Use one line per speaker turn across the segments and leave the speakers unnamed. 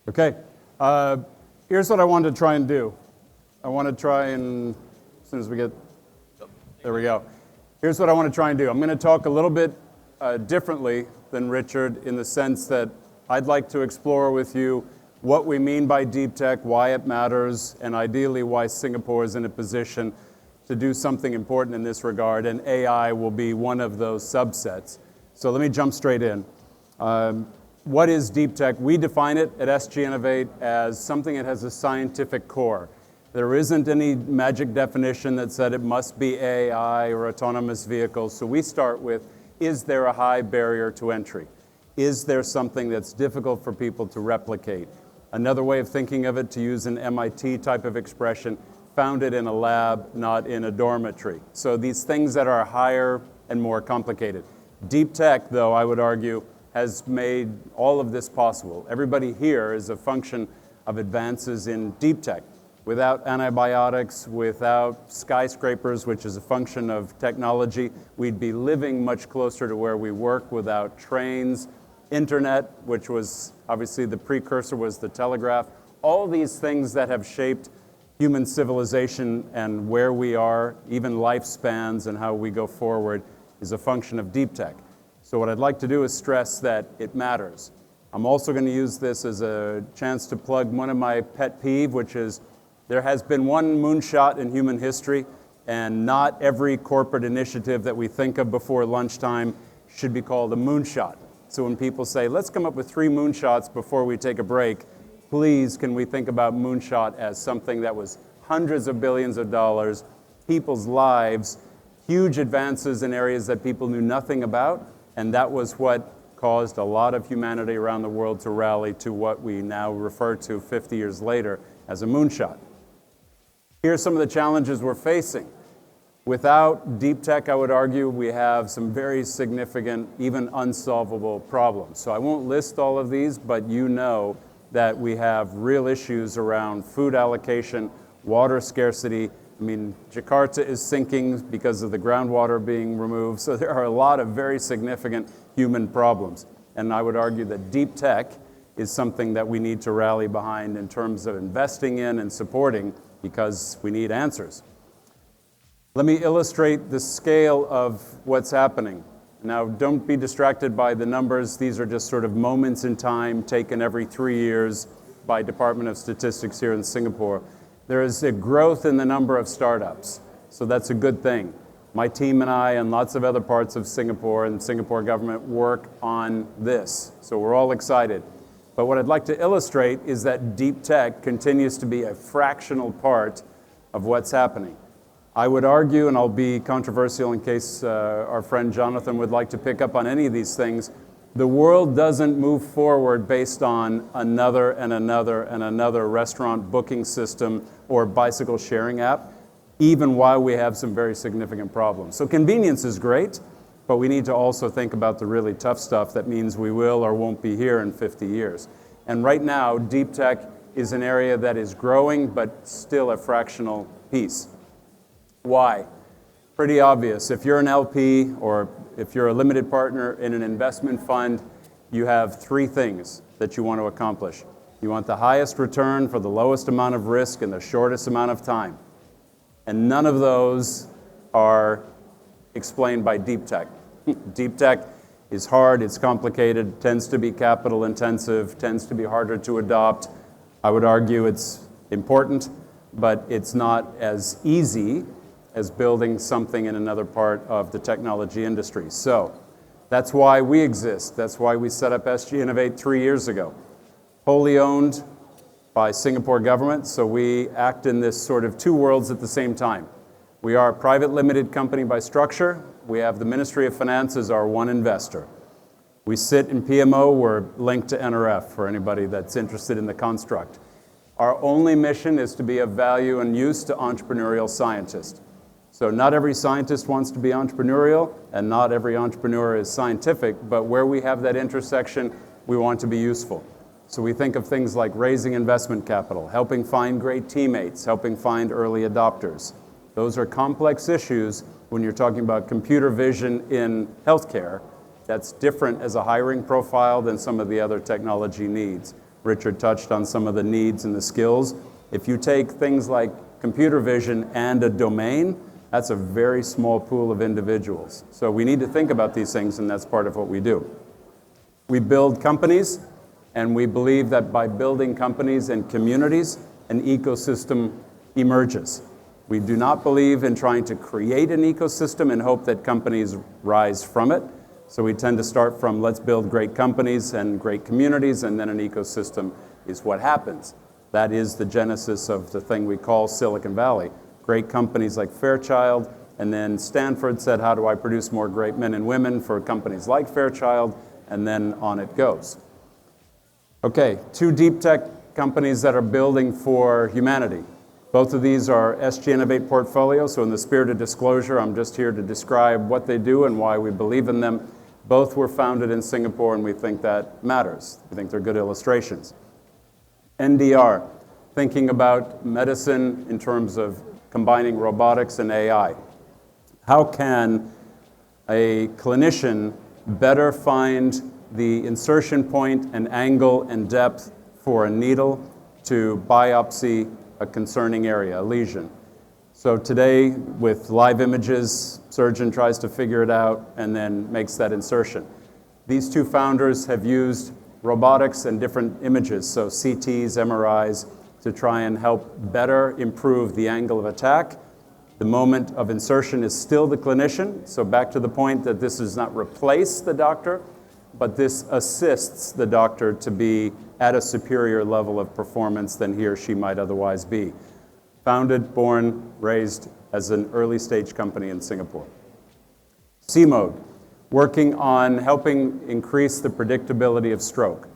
Okay, here's what I wanted to try and do. I want to try and, as soon as we get, there we go. Here's what I want to try and do. I'm going to talk a little bit differently than Richard in the sense that I'd like to explore with you what we mean by deep tech, why it matters, and ideally why Singapore is in a position to do something important in this regard, and AI will be one of those subsets. So let me jump straight in. What is deep tech? We define it at SGInnovate as something that has a scientific core. There isn't any magic definition that said it must be AI or autonomous vehicles. So we start with, is there a high barrier to entry? Is there something that's difficult for people to replicate? Another way of thinking of it, to use an MIT type of expression, founded in a lab, not in a dormitory. So these things that are higher and more complicated. Deep tech, though, I would argue, has made all of this possible. Everybody here is a function of advances in deep tech. Without antibiotics, without skyscrapers, which is a function of technology, we'd be living much closer to where we work. Without trains, internet, which was obviously the precursor, was the telegraph. All these things that have shaped human civilization and where we are, even lifespans and how we go forward, is a function of deep tech. So what I'd like to do is stress that it matters. I'm also going to use this as a chance to plug one of my pet peeve, which is there has been one moonshot in human history, and not every corporate initiative that we think of before lunchtime should be called a moonshot. So when people say, let's come up with 3 moonshots before we take a break, please can we think about moonshot as something that was hundreds of billions of dollars, people's lives, huge advances in areas that people knew nothing about, and that was what caused a lot of humanity around the world to rally to what we now refer to 50 years later as a moonshot. Here are some of the challenges we're facing. Without deep tech, I would argue we have some very significant, even unsolvable problems. So I won't list all of these, but you know that we have real issues around food allocation, water scarcity. I mean, Jakarta is sinking because of the groundwater being removed. So there are a lot of very significant human problems. And I would argue that deep tech is something that we need to rally behind in terms of investing in and supporting, because we need answers. Let me illustrate the scale of what's happening. Now, don't be distracted by the numbers. These are just sort of moments in time taken every 3 years by Department of Statistics here in Singapore. There is a growth in the number of startups, so that's a good thing. My team and I and lots of other parts of Singapore and the Singapore government work on this, so we're all excited. But what I'd like to illustrate is that deep tech continues to be a fractional part of what's happening. I would argue, and I'll be controversial in case our friend Jonathan would like to pick up on any of these things, the world doesn't move forward based on another and another and another restaurant booking system or bicycle sharing app, even while we have some very significant problems. So convenience is great, but we need to also think about the really tough stuff that means we will or won't be here in 50 years. And right now, deep tech is an area that is growing, but still a fractional piece. Why? Pretty obvious. If you're an LP or if you're a limited partner in an investment fund, you have 3 things that you want to accomplish. You want the highest return for the lowest amount of risk in the shortest amount of time. And none of those are explained by deep tech. Deep tech is hard, it's complicated, tends to be capital intensive, tends to be harder to adopt. I would argue it's important, but it's not as easy as building something in another part of the technology industry. So that's why we exist. That's why we set up SGInnovate 3 years ago. Wholly owned by Singapore government, so we act in this sort of 2 worlds at the same time. We are a private limited company by structure. We have the Ministry of Finance as our one investor. We sit in PMO, we're linked to NRF for anybody that's interested in the construct. Our only mission is to be of value and use to entrepreneurial scientists. So not every scientist wants to be entrepreneurial, and not every entrepreneur is scientific, but where we have that intersection, we want to be useful. So we think of things like raising investment capital, helping find great teammates, helping find early adopters. Those are complex issues when you're talking about computer vision in healthcare. That's different as a hiring profile than some of the other technology needs. Richard touched on some of the needs and the skills. If you take things like computer vision and a domain, that's a very small pool of individuals. So we need to think about these things, and that's part of what we do. We build companies, and we believe that by building companies and communities, an ecosystem emerges. We do not believe in trying to create an ecosystem and hope that companies rise from it. So we tend to start from let's build great companies and great communities, and then an ecosystem is what happens. That is the genesis of the thing we call Silicon Valley. Great companies like Fairchild, and then Stanford said, how do I produce more great men and women for companies like Fairchild? And then on it goes. Okay, 2 deep tech companies that are building for humanity. Both of these are SGInnovate portfolio, so in the spirit of disclosure, I'm just here to describe what they do and why we believe in them. Both were founded in Singapore, and we think that matters. We think they're good illustrations. NDR, thinking about medicine in terms of combining robotics and AI. How can a clinician better find the insertion point and angle and depth for a needle to biopsy a concerning area, a lesion? So today, with live images, surgeon tries to figure it out and then makes that insertion. These 2 founders have used robotics and different images, so CTs, MRIs, to try and help better improve the angle of attack. The moment of insertion is still the clinician, so back to the point that this does not replace the doctor, but this assists the doctor to be at a superior level of performance than he or she might otherwise be. Founded, born, raised as an early stage company in Singapore. C-Mode, working on helping increase the predictability of stroke.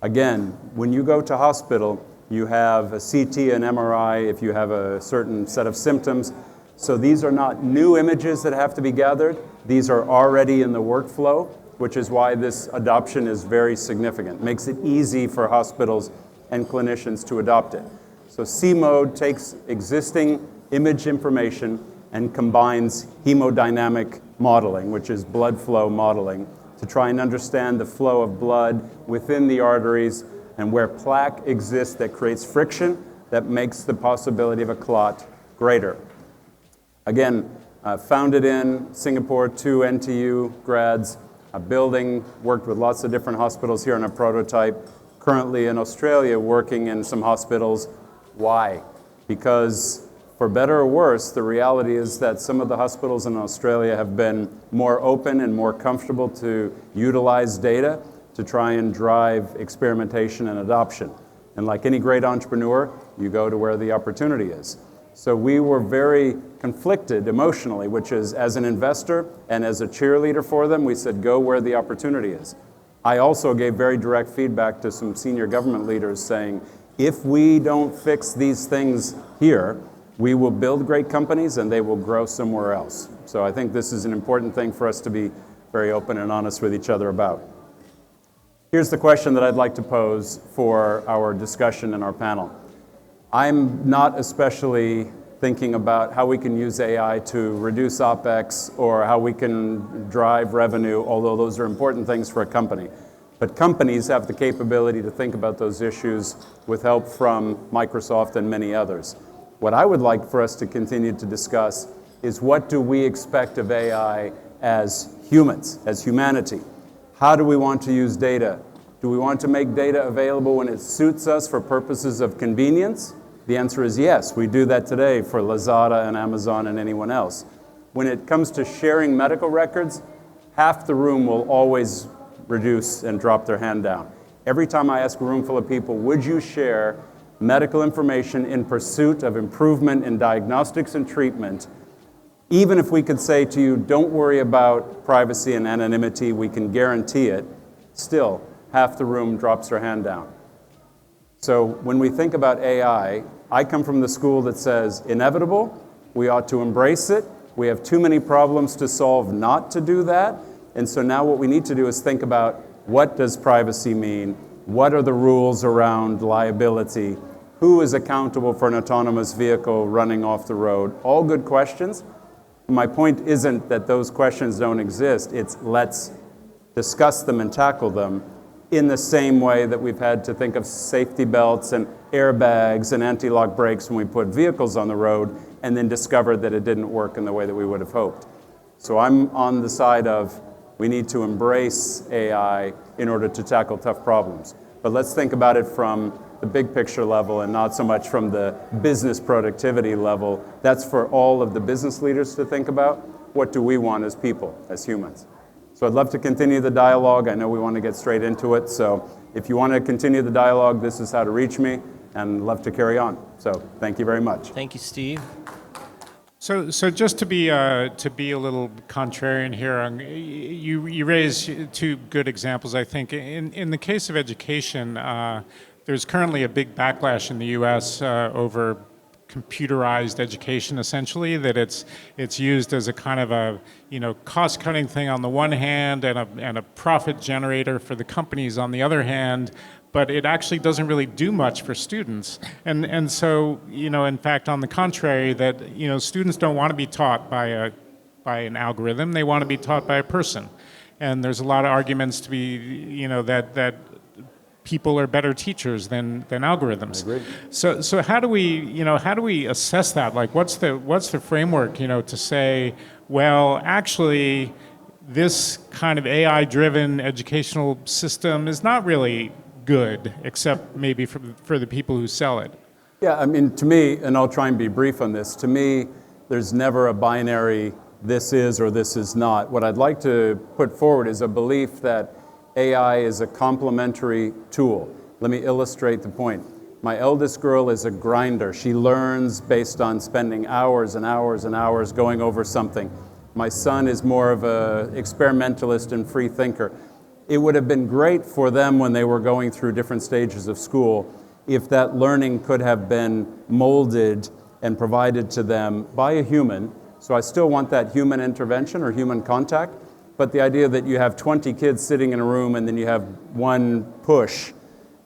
Again, when you go to hospital, you have a CT and MRI if you have a certain set of symptoms. So these are not new images that have to be gathered. These are already in the workflow, which is why this adoption is very significant. Makes it easy for hospitals and clinicians to adopt it. So C-Mode takes existing image information and combines hemodynamic modeling, which is blood flow modeling, to try and understand the flow of blood within the arteries and where plaque exists that creates friction that makes the possibility of a clot greater. Again, founded in Singapore, 2 NTU grads, worked with lots of different hospitals here on a prototype. Currently in Australia, working in some hospitals. Why? Because for better or worse, the reality is that some of the hospitals in Australia have been more open and more comfortable to utilize data to try and drive experimentation and adoption. And like any great entrepreneur, you go to where the opportunity is. So we were very conflicted emotionally, which is as an investor and as a cheerleader for them, we said, go where the opportunity is. I also gave very direct feedback to some senior government leaders saying, if we don't fix these things here, we will build great companies and they will grow somewhere else. So I think this is an important thing for us to be very open and honest with each other about. Here's the question that I'd like to pose for our discussion and our panel. I'm not especially thinking about how we can use AI to reduce OpEx or how we can drive revenue, although those are important things for a company. But companies have the capability to think about those issues with help from Microsoft and many others. What I would like for us to continue to discuss is what do we expect of AI as humans, as humanity? How do we want to use data? Do we want to make data available when it suits us for purposes of convenience? The answer is yes. We do that today for Lazada and Amazon and anyone else. When it comes to sharing medical records, half the room will always reduce and drop their hand down. Every time I ask a room full of people, would you share medical information in pursuit of improvement in diagnostics and treatment, even if we could say to you, don't worry about privacy and anonymity, we can guarantee it, still, half the room drops their hand down. So when we think about AI, I come from the school that says, inevitable, we ought to embrace it. We have too many problems to solve not to do that. And so now what we need to do is think about what does privacy mean? What are the rules around liability? Who is accountable for an autonomous vehicle running off the road? All good questions. My point isn't that those questions don't exist. It's let's discuss them and tackle them in the same way that we've had to think of safety belts and airbags and anti-lock brakes when we put vehicles on the road and then discovered that it didn't work in the way that we would have hoped. So I'm on the side of we need to embrace AI in order to tackle tough problems. But let's think about it from the big picture level and not so much from the business productivity level. That's for all of the business leaders to think about. What do we want as people, as humans? So I'd love to continue the dialogue. I know we want to get straight into it. So if you want to continue the dialogue, this is how to reach me, and love to carry on. So thank you very much.
Thank you, Steve.
So just to be a little contrarian here, you raised two good examples, I think. In the case of education, there's currently a big backlash in the U.S. Over computerized education, essentially, that it's used as a kind of a cost-cutting thing on the one hand and a profit generator for the companies on the other hand, but it actually doesn't really do much for students. And so, in fact, on the contrary, that students don't want to be taught by an algorithm, they want to be taught by a person. And there's a lot of arguments to be, that people are better teachers than algorithms.
I agree.
So how do we assess that? Like, what's the framework, to say, well, actually, this kind of AI-driven educational system is not really good, except maybe for the people who sell it?
Yeah, I mean, to me, and I'll try and be brief on this, to me, there's never a binary this is or this is not. What I'd like to put forward is a belief that AI is a complementary tool. Let me illustrate the point. My eldest girl is a grinder. She learns based on spending hours and hours and hours going over something. My son is more of an experimentalist and free thinker. It would have been great for them when they were going through different stages of school if that learning could have been molded and provided to them by a human. So I still want that human intervention or human contact. But the idea that you have 20 kids sitting in a room and then you have one push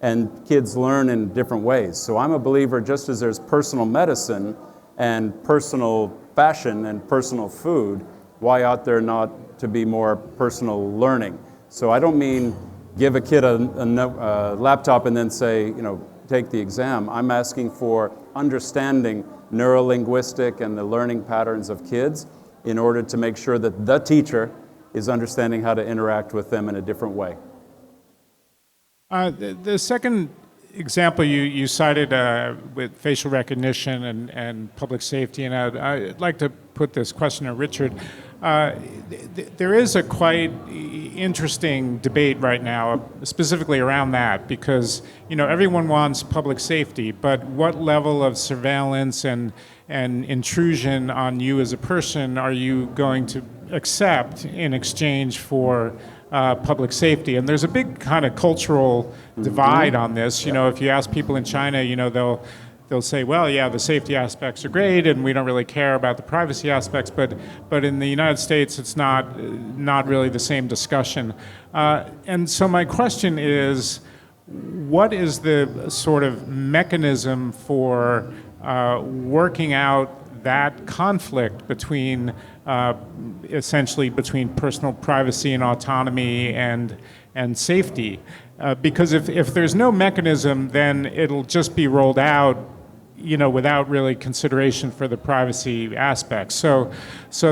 and kids learn in different ways. So I'm a believer, just as there's personal medicine and personal fashion and personal food, why ought there not to be more personal learning? So I don't mean give a kid a laptop and then say, take the exam. I'm asking for understanding neurolinguistic and the learning patterns of kids in order to make sure that the teacher is understanding how to interact with them in a different way.
The second example you cited with facial recognition and public safety, and I'd like to put this question to Richard. There is a quite interesting debate right now, specifically around that, because everyone wants public safety, but what level of surveillance and intrusion on you as a person are you going to accept in exchange for public safety? And there's a big kind of cultural divide on this. If you ask people in China, they'll say, well, yeah, the safety aspects are great, and we don't really care about the privacy aspects. But in the United States, it's not really the same discussion. And so my question is, what is the sort of mechanism for working out that conflict between essentially between personal privacy and autonomy and safety? Because if there's no mechanism, then it'll just be rolled out, without really consideration for the privacy aspects. So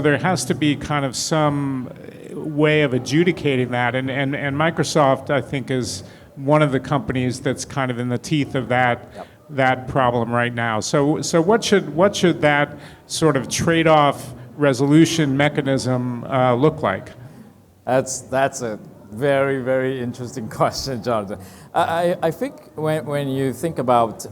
there has to be kind of some way of adjudicating that, and Microsoft, I think, is one of the companies that's kind of in the teeth of that problem right now. So what should that sort of trade-off resolution mechanism look like?
That's a very, very interesting question, Jonathan. I think when you think about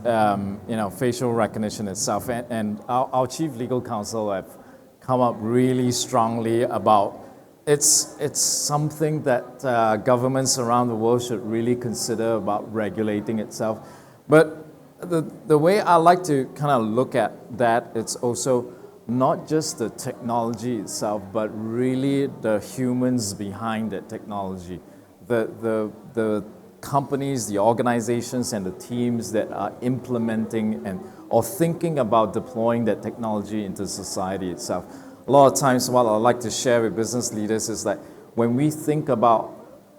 facial recognition itself, and our chief legal counsel have come up really strongly about it's something that governments around the world should really consider about regulating itself. But the way I like to kind of look at that, it's also not just the technology itself, but really the humans behind that technology, the companies, the organizations, and the teams that are implementing or thinking about deploying that technology into society itself. A lot of times, what I like to share with business leaders is that when we think about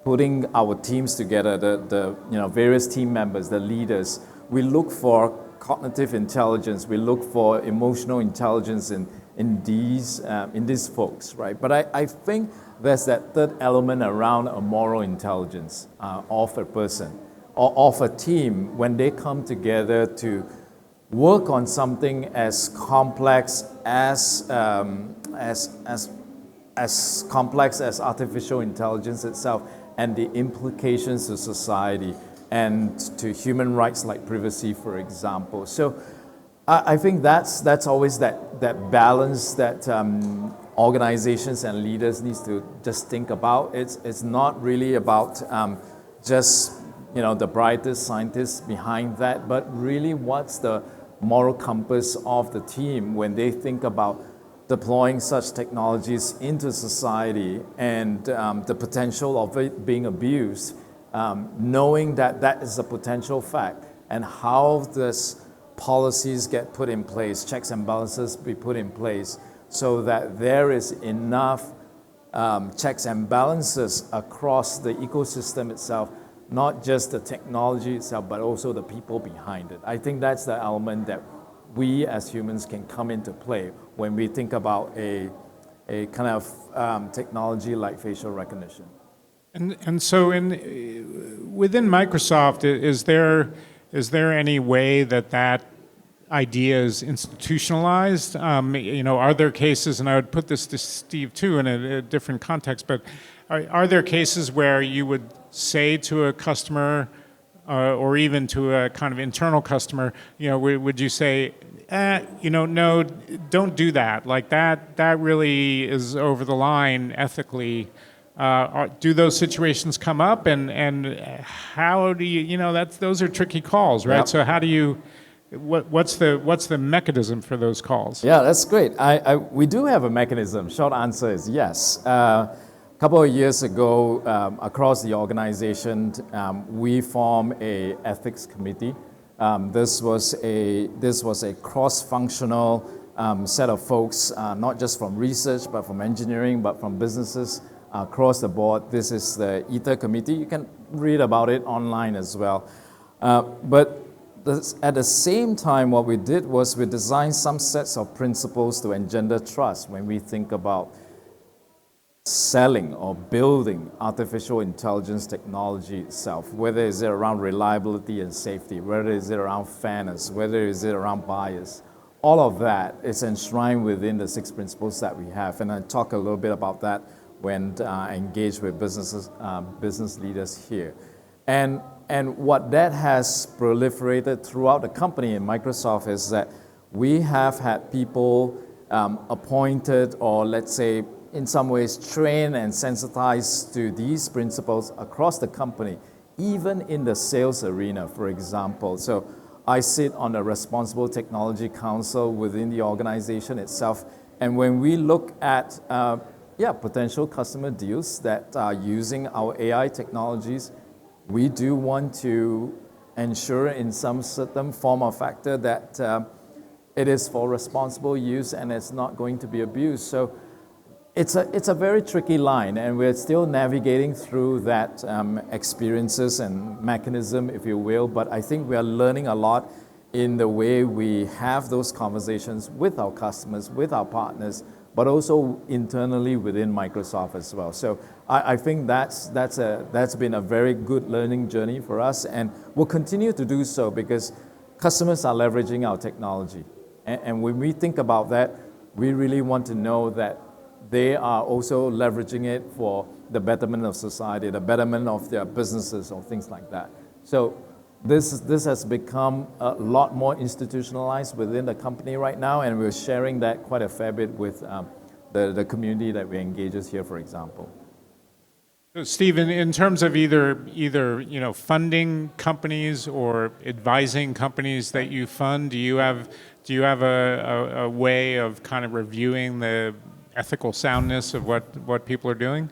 putting our teams together, the various team members, the leaders, we look for cognitive intelligence, we look for emotional intelligence in these folks, right? But I think there's that third element around a moral intelligence of a person or of a team when they come together to work on something as complex as complex as artificial intelligence itself and the implications to society and to human rights like privacy, for example. So I think that's always that balance that organizations and leaders needs to just think about. It's not really about just the brightest scientists behind that, but really what's the moral compass of the team when they think about deploying such technologies into society and the potential of it being abused, knowing that that is a potential fact, and how this policies get put in place, checks and balances be put in place, so that there is enough checks and balances across the ecosystem itself, not just the technology itself, but also the people behind it. I think that's the element that we as humans can come into play when we think about a kind of technology like facial recognition.
And so within Microsoft, is there any way that idea is institutionalized? Are there cases, and I would put this to Steve too in a different context, but are there cases where you would say to a customer or even to a kind of internal customer, would you say, no, don't do that. Like that really is over the line ethically. Do those situations come up, and how do you, those are tricky calls, right? Yep. So how do you, what's the mechanism for those calls?
Yeah, that's great. We do have a mechanism. Short answer is yes. A couple of years ago, across the organization, we formed a ethics committee. This was a cross-functional set of folks, not just from research, but from engineering, but from businesses across the board. This is the Ether Committee. You can read about it online as well. But at the same time, what we did was we designed some sets of principles to engender trust when we think about selling or building artificial intelligence technology itself, whether is it around reliability and safety, whether is it around fairness, whether is it around bias. All of that is enshrined within the 6 principles that we have. And I talk a little bit about that when I engage with business leaders here. And what that has proliferated throughout the company in Microsoft is that we have had people appointed, or let's say in some ways trained and sensitized to these principles across the company, even in the sales arena, for example. So I sit on the Responsible Technology Council within the organization itself. And when we look at potential customer deals that are using our AI technologies, we do want to ensure in some certain form or factor that it is for responsible use and it's not going to be abused. So it's a very tricky line, and we're still navigating through that experiences and mechanism, if you will. But I think we are learning a lot in the way we have those conversations with our customers, with our partners, but also internally within Microsoft as well. So I think that's been a very good learning journey for us, and we'll continue to do so because customers are leveraging our technology. And when we think about that, we really want to know that they are also leveraging it for the betterment of society, the betterment of their businesses or things like that. So this has become a lot more institutionalized within the company right now, and we're sharing that quite a fair bit with the community that we engage with here, for example.
So Steve, in terms of either funding companies or advising companies that you fund, do you have a way of kind of reviewing the ethical soundness of what people are doing?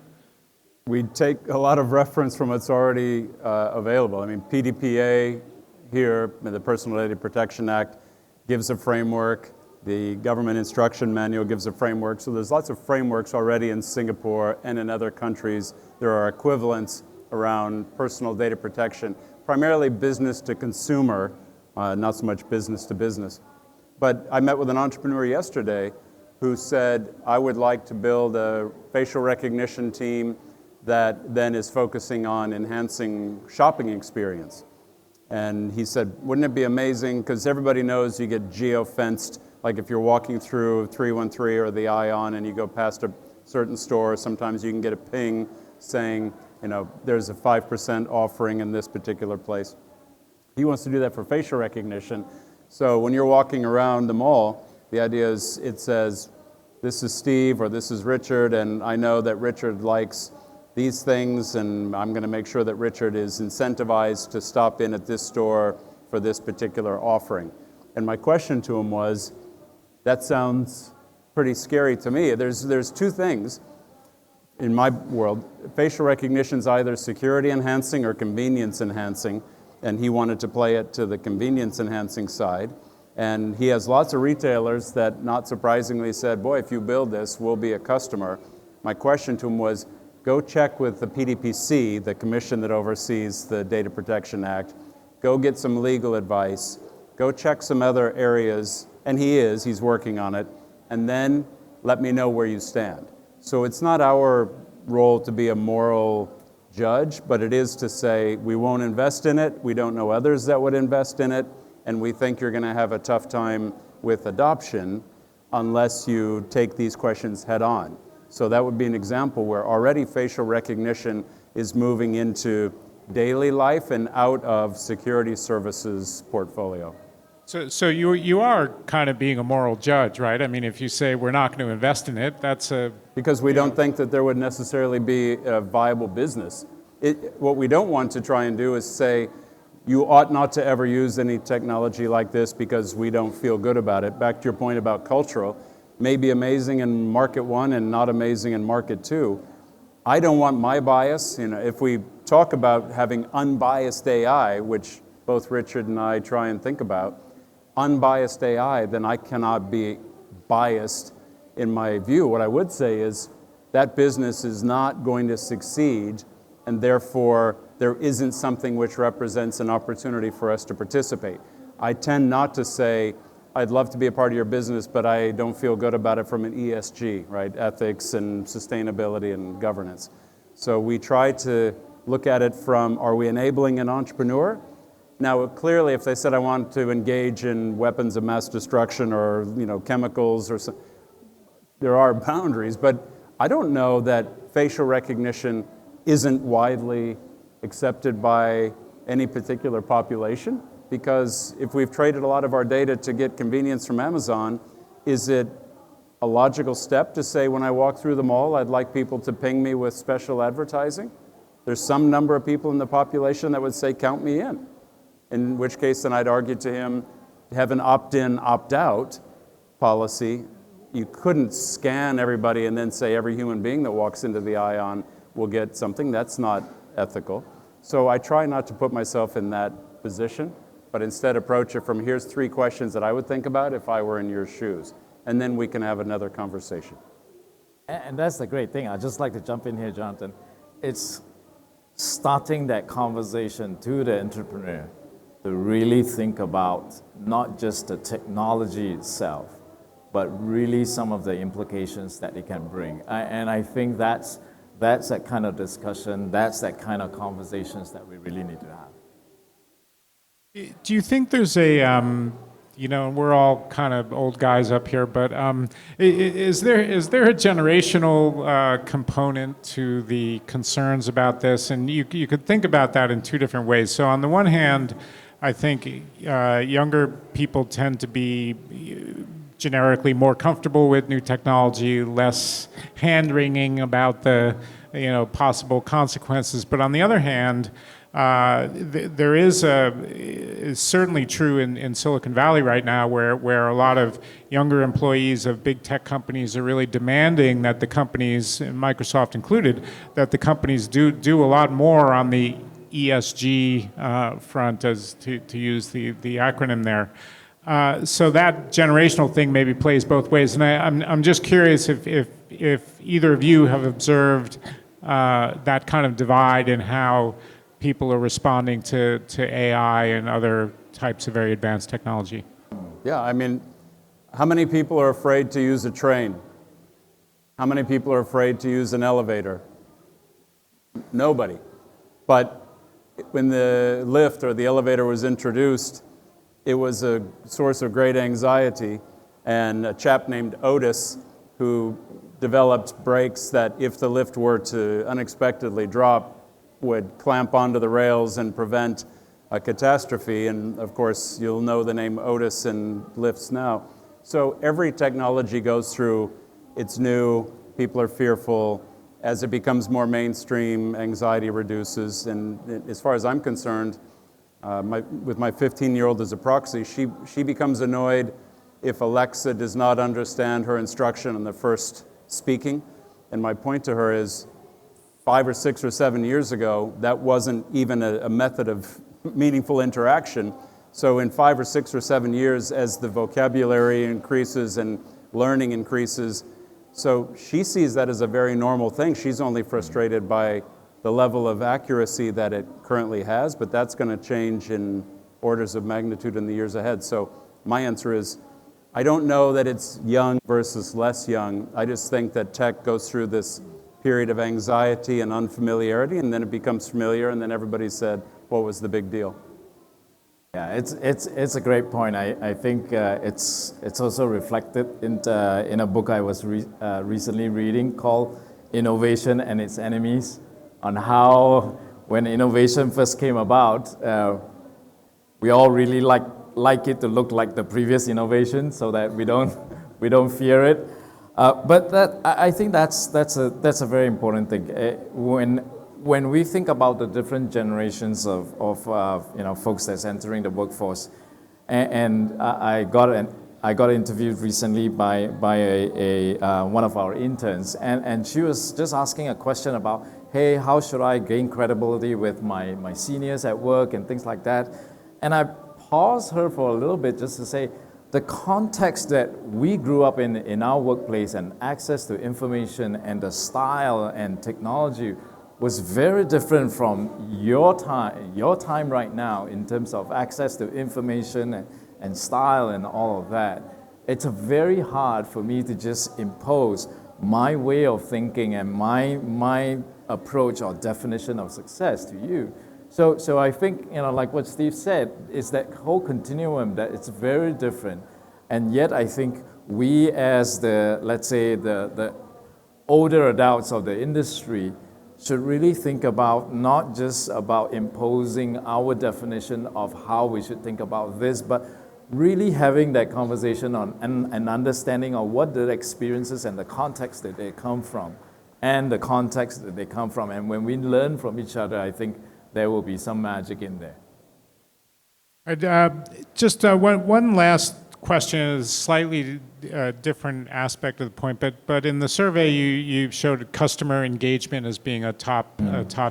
We take a lot of reference from what's already available. I mean, PDPA here, the Personal Data Protection Act, gives a framework. The Government Instruction Manual gives a framework. So there's lots of frameworks already in Singapore and in other countries. There are equivalents around personal data protection, primarily business to consumer, not so much business to business. But I met with an entrepreneur yesterday who said, I would like to build a facial recognition team that then is focusing on enhancing shopping experience. And he said, wouldn't it be amazing, because everybody knows you get geo-fenced, like if you're walking through 313 or the Ion and you go past a certain store, sometimes you can get a ping saying, there's a 5% offering in this particular place. He wants to do that for facial recognition. So when you're walking around the mall, the idea is it says, this is Steve or this is Richard, and I know that Richard likes these things, and I'm going to make sure that Richard is incentivized to stop in at this store for this particular offering. And my question to him was, that sounds pretty scary to me. There's two things in my world. Facial recognition is either security enhancing or convenience enhancing, and he wanted to play it to the convenience enhancing side. And he has lots of retailers that, not surprisingly, said, boy, if you build this, we'll be a customer. My question to him was, go check with the PDPC, the commission that oversees the Data Protection Act. Go get some legal advice. Go check some other areas, and he's working on it, and then let me know where you stand. So it's not our role to be a moral judge, but it is to say, we won't invest in it, we don't know others that would invest in it, and we think you're going to have a tough time with adoption unless you take these questions head on. So that would be an example where already facial recognition is moving into daily life and out of security services portfolio.
So you are kind of being a moral judge, right? I mean, if you say we're not going to invest in it, that's a...
Because we don't think that there would necessarily be a viable business. What we don't want to try and do is say, you ought not to ever use any technology like this because we don't feel good about it. Back to your point about cultural, may be amazing in market one and not amazing in market two. I don't want my bias. If we talk about having unbiased AI, which both Richard and I try and think about, unbiased AI, then I cannot be biased in my view. What I would say is that business is not going to succeed, and therefore there isn't something which represents an opportunity for us to participate. I tend not to say, I'd love to be a part of your business, but I don't feel good about it from an ESG, right? Ethics and sustainability and governance. So we try to look at it from, are we enabling an entrepreneur? Now, clearly, if they said I want to engage in weapons of mass destruction or chemicals, or there are boundaries, but I don't know that facial recognition isn't widely accepted by any particular population. Because if we've traded a lot of our data to get convenience from Amazon, is it a logical step to say when I walk through the mall, I'd like people to ping me with special advertising? There's some number of people in the population that would say, count me in which case then I'd argue to him, have an opt-in, opt-out policy. You couldn't scan everybody and then say every human being that walks into the Ion will get something. That's not ethical. So I try not to put myself in that position, but instead approach it from, here's 3 questions that I would think about if I were in your shoes. And then we can have another conversation.
And that's the great thing. I'd just like to jump in here, Jonathan. It's starting that conversation to the entrepreneur to really think about not just the technology itself, but really some of the implications that it can bring. And I think that's that kind of discussion, that's that kind of conversations that we really need to have.
Do you think there's a, we're all kind of old guys up here, but is there a generational component to the concerns about this? And you could think about that in 2 different ways. So on the one hand, I think younger people tend to be generically more comfortable with new technology, less hand-wringing about the possible consequences. But on the other hand, there is it's certainly true in Silicon Valley right now, where a lot of younger employees of big tech companies are really demanding that the companies, Microsoft included, that the companies do a lot more on the ESG front, as to use the acronym there. So that generational thing maybe plays both ways, and I'm just curious if either of you have observed that kind of divide in how people are responding to AI and other types of very advanced technology?
Yeah, I mean, how many people are afraid to use a train? How many people are afraid to use an elevator? Nobody. But when the lift or the elevator was introduced, it was a source of great anxiety. And a chap named Otis, who developed brakes that if the lift were to unexpectedly drop, would clamp onto the rails and prevent a catastrophe. And of course, you'll know the name Otis in lifts now. So every technology goes through, it's new, people are fearful. As it becomes more mainstream, anxiety reduces. And as far as I'm concerned, with my 15-year-old as a proxy, she becomes annoyed if Alexa does not understand her instruction on the first speaking. And my point to her is, 5 or 6 or 7 years ago, that wasn't even a method of meaningful interaction. So in 5 or 6 or 7 years, as the vocabulary increases and learning increases, so she sees that as a very normal thing. She's only frustrated by the level of accuracy that it currently has, but that's going to change in orders of magnitude in the years ahead. So my answer is, I don't know that it's young versus less young. I just think that tech goes through this period of anxiety and unfamiliarity, and then it becomes familiar, and then everybody said, what was the big deal?
Yeah, it's a great point. I think it's also reflected in a book I was recently reading called Innovation and Its Enemies, on how when innovation first came about, we all really like it to look like the previous innovation so that we don't fear it. But I think that's a very important thing. When we think about the different generations of folks that's entering the workforce, and I got interviewed recently by one of our interns, and she was just asking a question about, hey, how should I gain credibility with my seniors at work and things like that, and I paused her for a little bit just to say, the context that we grew up in our workplace and access to information and the style and technology was very different from your time right now in terms of access to information and style and all of that. It's very hard for me to just impose my way of thinking and my approach or definition of success to you. So I think, like what Steve said, is that whole continuum that it's very different. And yet I think we as let's say the older adults of the industry should really think about not just about imposing our definition of how we should think about this, but really having that conversation on an understanding of what the experiences and the context that they come from, and the context that they come from. And when we learn from each other, I think there will be some magic in there.
Just one last question, is a slightly different aspect of the point, but in the survey you showed customer engagement as being a top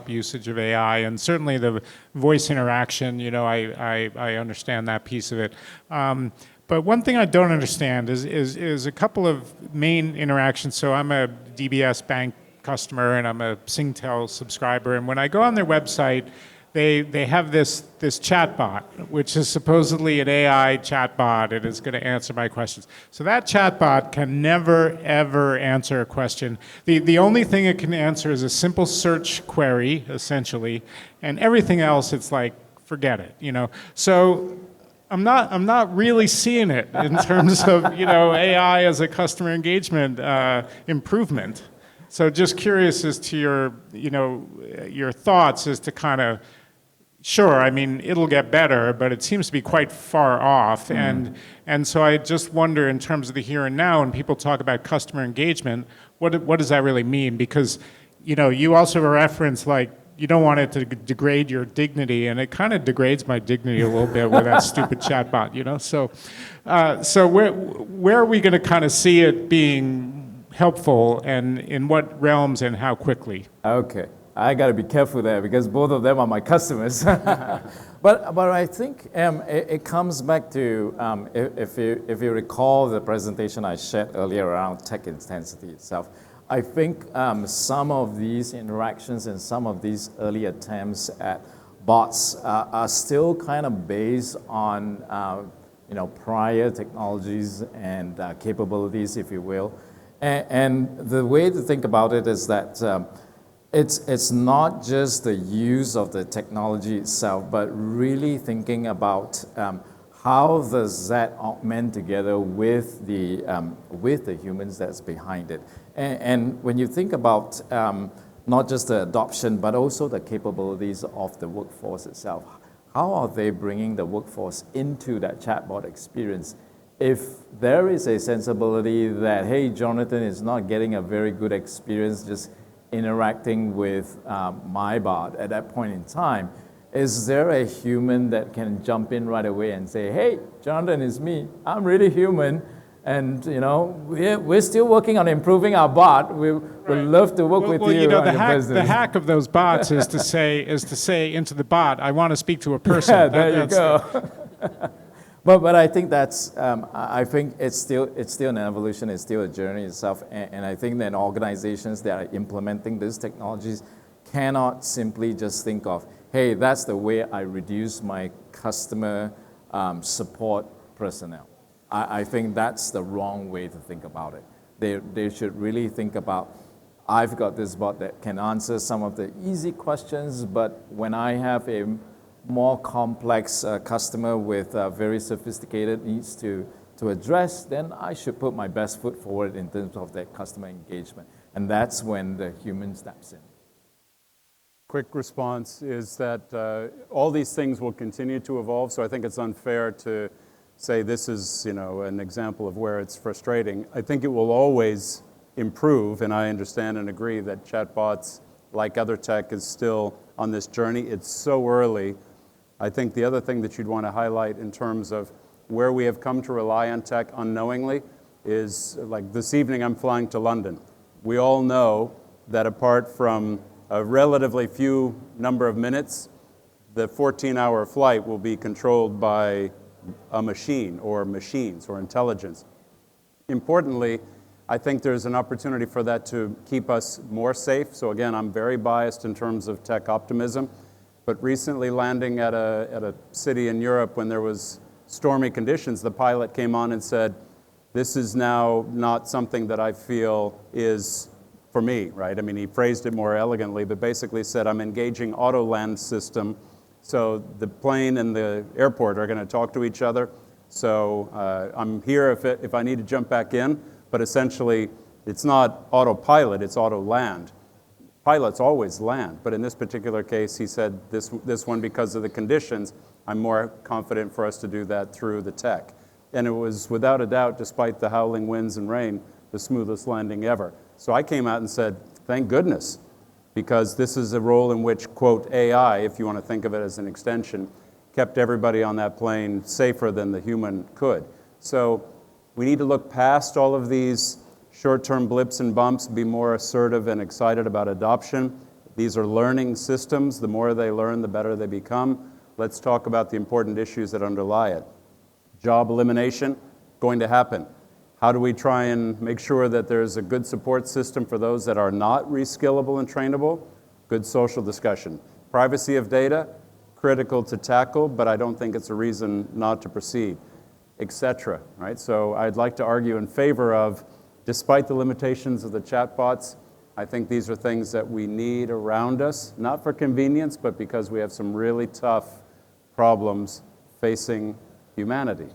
usage of AI, and certainly the voice interaction, I understand that piece of it. But one thing I don't understand is a couple of main interactions. So I'm a DBS Bank customer and I'm a Singtel subscriber, and when I go on their website, they have this chatbot, which is supposedly an AI chatbot, and is going to answer my questions. So that chatbot can never, ever answer a question. The only thing it can answer is a simple search query, essentially, and everything else, it's like, forget it, So I'm not really seeing it in terms of, AI as a customer engagement improvement. So just curious as to your thoughts as to kind of, sure, I mean, it'll get better, but it seems to be quite far off. And so I just wonder, in terms of the here and now, when people talk about customer engagement, what does that really mean? Because, you also reference, like, you don't want it to degrade your dignity, and it kind of degrades my dignity a little bit with that stupid chatbot, So where are we going to kind of see it being helpful, and in what realms and how quickly?
Okay. I got to be careful there because both of them are my customers. but I think it comes back to, if you recall the presentation I shared earlier around tech intensity itself, I think some of these interactions and some of these early attempts at bots are still kind of based on prior technologies and capabilities, if you will. And the way to think about it is that it's not just the use of the technology itself, but really thinking about how does that augment together with the humans that's behind it. And when you think about not just the adoption, but also the capabilities of the workforce itself, how are they bringing the workforce into that chatbot experience? If there is a sensibility that, hey, Jonathan is not getting a very good experience just interacting with my bot at that point in time, is there a human that can jump in right away and say, hey, Jonathan, it's me, I'm really human, and we're still working on improving our bot. We'd love to work with you on your business.
The hack of those bots is to say into the bot, I want to speak to a person.
Yeah, there you go. But I think that's I think it's still an evolution. It's still a journey itself, and I think that organizations that are implementing these technologies cannot simply just think of, hey, that's the way I reduce my customer support personnel. I think that's the wrong way to think about it. They should really think about, I've got this bot that can answer some of the easy questions, but when I have a more complex customer with very sophisticated needs to address, then I should put my best foot forward in terms of that customer engagement. And that's when the human steps in.
Quick response is that all these things will continue to evolve, so I think it's unfair to say this is an example of where it's frustrating. I think it will always improve, and I understand and agree that chatbots, like other tech, is still on this journey. It's so early. I think the other thing that you'd want to highlight in terms of where we have come to rely on tech unknowingly is, like this evening I'm flying to London. We all know that apart from a relatively few number of minutes, the 14-hour flight will be controlled by a machine or machines or intelligence. Importantly, I think there's an opportunity for that to keep us more safe. So again, I'm very biased in terms of tech optimism, but recently landing at a city in Europe when there was stormy conditions, the pilot came on and said, this is now not something that I feel is for me, right? I mean, he phrased it more elegantly, but basically said, I'm engaging auto land system. So the plane and the airport are going to talk to each other. So I'm here if I need to jump back in, but essentially it's not autopilot, it's auto land. Pilots always land, but in this particular case, he said this one, because of the conditions, I'm more confident for us to do that through the tech. And it was without a doubt, despite the howling winds and rain, the smoothest landing ever. So I came out and said, thank goodness, because this is a role in which, quote, AI, if you want to think of it as an extension, kept everybody on that plane safer than the human could. So we need to look past all of these short-term blips and bumps, be more assertive and excited about adoption. These are learning systems. The more they learn, the better they become. Let's talk about the important issues that underlie it. Job elimination, going to happen. How do we try and make sure that there's a good support system for those that are not reskillable and trainable? Good social discussion. Privacy of data, critical to tackle, but I don't think it's a reason not to proceed, etc. Right? So I'd like to argue in favor of, despite the limitations of the chatbots, I think these are things that we need around us, not for convenience, but because we have some really tough problems facing humanity.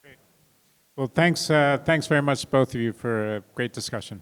Great. Well, thanks very much, both of you, for a great discussion.